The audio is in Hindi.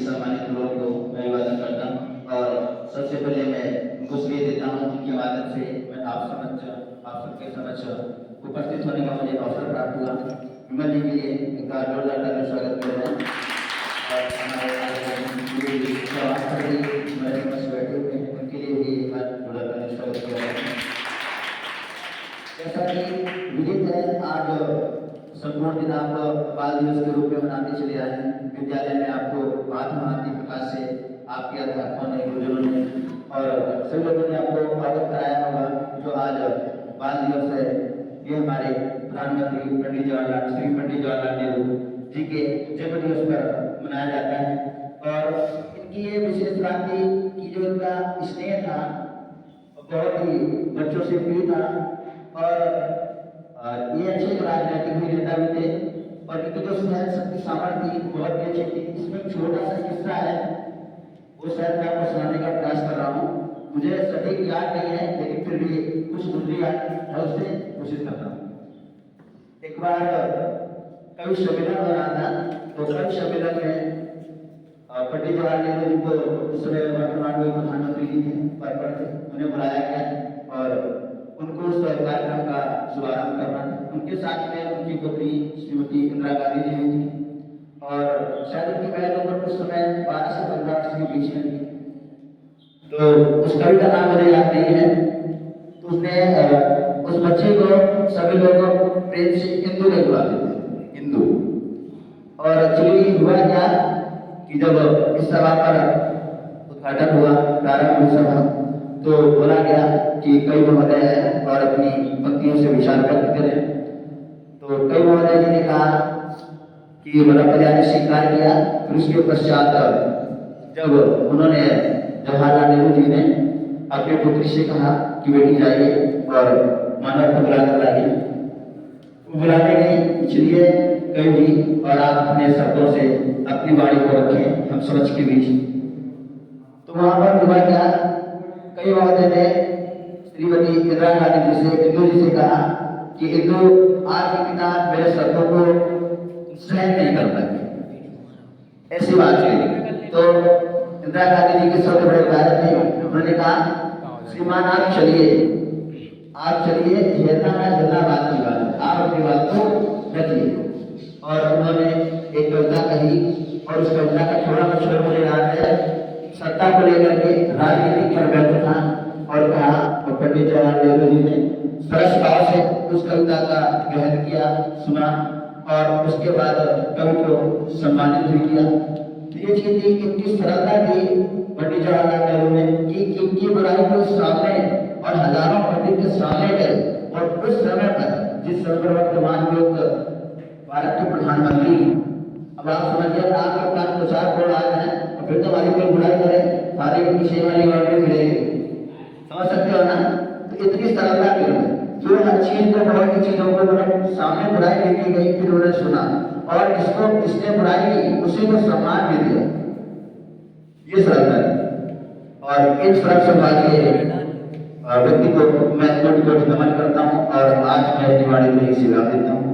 सम्मानित लोगों को मैं अभिवादन करता हूँ और सबसे पहले मैं उनको श्रेय देता हूँ जिनकी मदद से मैं आप सबके समक्ष उपस्थित होने का मुझे अवसर प्राप्त हुआ। विमल जी के लिए एक बार जोरदार तालियों से स्वागत कर रहे हैं और हमारे हमारे समक्ष बैठे हुए हैं उनके लिए भी एक बार जोरदार तालियों से स्वागत कर रहे हैं। जैसा कि विदित है, आज संपूर्ण दिन आप बाल दिवस के रूप में मनाते चले आए हैं। विद्यालय में आपको महात्मा गांधी प्रकाश से आपके अध्यापकों ने, गुरुजनों ने और सभी लोगों ने आपको अवगत कराया होगा जो आज बाल दिवस है। ये हमारे प्रधानमंत्री पंडित जवाहरलाल नेहरू जी के जन्म दिवस पर मनाया जाता है और इनकी ये विशेष बात थी कि जो इनका स्नेह था बहुत ही बच्चों से प्रिय था और ये अच्छे राजनीतिक भी नेता भी थे और इनकी जो सहन शक्ति सामर्थ्य थी बहुत ही अच्छी थी। इसमें छोटा सा किस्सा है, वो शायद मैं आपको सुनाने का प्रयास कर रहा हूँ। मुझे सटीक याद नहीं है लेकिन फिर भी कुछ मुद्दे याद है, उससे कोशिश करता हूँ। एक बार कवि सम्मेलन हो रहा था, तो कवि सम्मेलन में पंडित जवाहरलाल नेहरू जी को उस समय वर्तमान में प्रधानमंत्री जी थे, पद पर थे, उन्हें बुलाया गया और उनको उस कार्यक्रम का शुभारंभ करना था। उनके साथ में उनकी पुत्री श्रीमती इंदिरा गांधी जी भी थी और शायद उनकी वयस उम्र उस समय 12 से 15 वर्ष के बीच में थी। तो उस कवि का नाम मुझे याद नहीं है, तो उसने उस बच्चे को सभी लोग प्रेम से इंदू के बुलाते थे, इंदू। और एक्चुअली हुआ क्या कि जब इस सभा पर उद्घाटन हुआ, प्रारंभ हुई सभा, तो बोला गया कि कई महोदय है और अपनी पंक्तियों से विचार व्यक्त करें। तो कई महोदय जी ने कहा कि वल्लभभाई ने स्वीकार किया। फिर उसके पश्चात जब उन्होंने जवाहरलाल नेहरू जी ने अपनी पुत्री से कहा कि बेटी जाइए और मानव को बुला कर लाइए, बुलाने गई। चलिए कई भी और आप अपने शब्दों से अपनी वाणी को रखें हम समझ के बीच। तो वहां पर हुआ क्या, कई महोदय ने श्रीमती इंदिरा गांधी जी से, इंदू जी से कहा कि इंदू आपके पिता मेरे शब्दों को सहन नहीं कर पाते, ऐसी बात हुई। तो इंदिरा गांधी जी के शब्द बड़े प्यारे थे। उन्होंने कहा श्रीमान आप चलिए, झेलना बात की बात है, आप अपनी बात को रखिए। और उन्होंने एक कविता कही और उस कविता का थोड़ा मशहूर मुझे याद है। सत्ता को लेकर के राजनीति पर व्यक्त था और कहा, और पंडित जवाहरलाल नेहरू जी ने सरस भाव से उस कविता का ग्रहण किया, सुना और उसके बाद कवि को सम्मानित भी किया। तो ये चीज थी, इनकी सरलता थी पंडित जवाहरलाल नेहरू ने कि इनकी बुराई को सामने और हजारों पंडित के सामने गए और उस समय पर जिस समय वर्तमान में भारत के प्रधानमंत्री, अब आप समझिए आप अपना प्रचार कर रहा है और फिर तो हमारी कोई बुराई करे, सारे पीछे वाली ऑर्डर मिलेगी, समझ सकते हो ना। तो इतनी सरलता क्यों है, जो हर चीज को बहुत की चीजों को मतलब सामने बुराई लेके गई, फिर उन्होंने सुना और इसने बुराई की उसी को सम्मान भी दिया, ये सरलता है। और इन सरल स्वभाव के व्यक्ति को मैं कोटि कोटि नमन करता हूँ और आज मैं दिवाली में ही सेवा देता हूँ।